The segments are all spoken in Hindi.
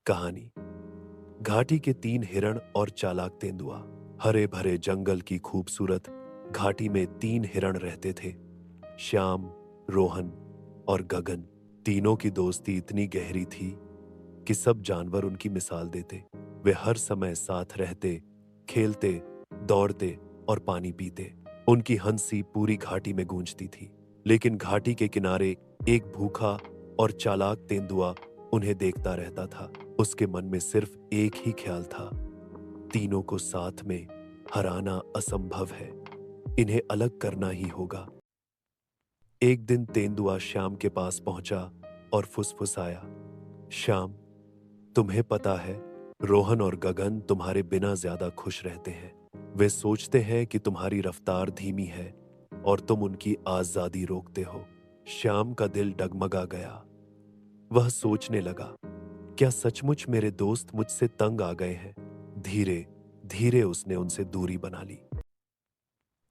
कहानी। घाटी के 3 हिरण और चालाक तेंदुआ। हरे भरे जंगल की खूबसूरत घाटी में 3 हिरण रहते थे। श्याम, रोहन और गगन। तीनों की दोस्ती इतनी गहरी थी कि सब जानवर उनकी मिसाल देते। वे हर समय साथ रहते, खेलते, दौड़ते और पानी पीते। उनकी हंसी पूरी घाटी में गूंजती थी। लेकिन घाटी के किनारे एक भूखा और चालाक तेंदुआ उन्हें देखता रहता था। उसके मन में सिर्फ एक ही ख्याल था, तीनों को साथ में हराना असंभव है, इन्हें अलग करना ही होगा। एक दिन तेंदुआ श्याम के पास पहुंचा और फुसफुसाया, श्याम, तुम्हें पता है, रोहन और गगन तुम्हारे बिना ज्यादा खुश रहते हैं। वे सोचते हैं कि तुम्हारी रफ्तार धीमी है और तुम उनकी आजादी रोकते हो। श्याम का दिल डगमगा गया। वह सोचने लगा, क्या सचमुच मेरे दोस्त मुझसे तंग आ गए हैं? धीरे धीरे उसने उनसे दूरी बना ली।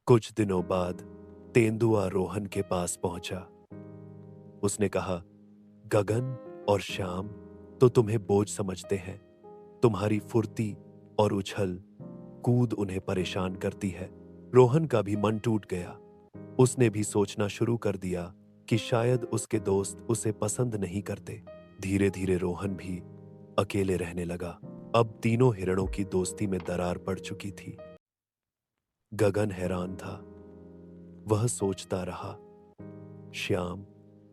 कुछ दिनों बाद तेंदुआ रोहन के पास पहुंचा। उसने कहा, गगन और श्याम तो तुम्हें बोझ समझते हैं। तुम्हारी फुर्ती और उछल कूद उन्हें परेशान करती है। रोहन का भी मन टूट गया। उसने भी सोचना शुरू कर दिया कि शायद उसके दोस्त उसे पसंद नहीं करते। धीरे धीरे रोहन भी अकेले रहने लगा। अब तीनों हिरणों की दोस्ती में दरार पड़ चुकी थी। गगन हैरान था। वह सोचता रहा, श्याम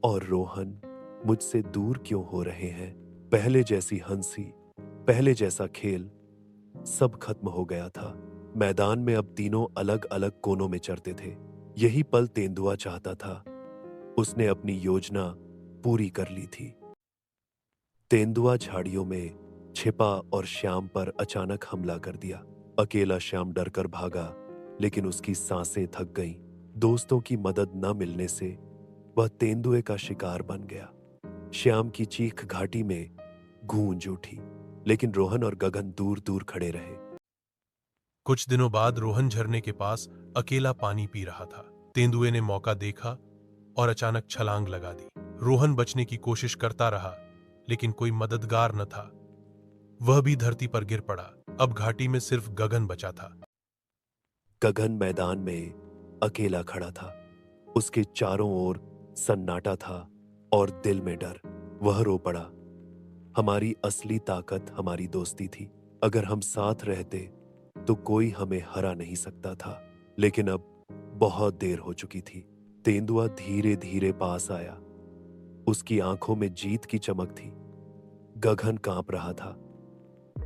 और रोहन मुझसे दूर क्यों हो रहे हैं? पहले जैसी हंसी, पहले जैसा खेल सब खत्म हो गया था। मैदान में अब तीनों अलग अलग कोनों में चरते थे। यही पल तेंदुआ चाहता था। उसने अपनी योजना पूरी कर ली थी। तेंदुआ झाड़ियों में छिपा और श्याम पर अचानक हमला कर दिया। अकेला श्याम डरकर भागा, लेकिन उसकी सांसें थक गईं। दोस्तों की मदद न मिलने से वह तेंदुए का शिकार बन गया। श्याम की चीख घाटी में गूंज उठी, लेकिन रोहन और गगन दूर दूर खड़े रहे। कुछ दिनों बाद रोहन झरने के पास अकेला पानी पी रहा था। तेंदुए ने मौका देखा और अचानक छलांग लगा दी। रोहन बचने की कोशिश करता रहा, लेकिन कोई मददगार न था। वह भी धरती पर गिर पड़ा। अब घाटी में सिर्फ गगन बचा था। गगन मैदान में अकेला खड़ा था। उसके चारों ओर सन्नाटा था और दिल में डर। वह रो पड़ा, हमारी असली ताकत हमारी दोस्ती थी। अगर हम साथ रहते तो कोई हमें हरा नहीं सकता था। लेकिन अब बहुत देर हो चुकी थी। तेंदुआ धीरे धीरे पास आया। उसकी आंखों में जीत की चमक थी। गगन कांप रहा था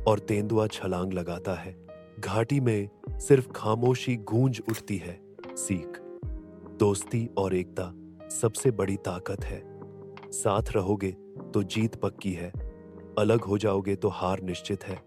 और तेंदुआ छलांग लगाता है। घाटी में सिर्फ खामोशी गूंज उठती है। सीख, दोस्ती और एकता सबसे बड़ी ताकत है। साथ रहोगे तो जीत पक्की है, अलग हो जाओगे तो हार निश्चित है।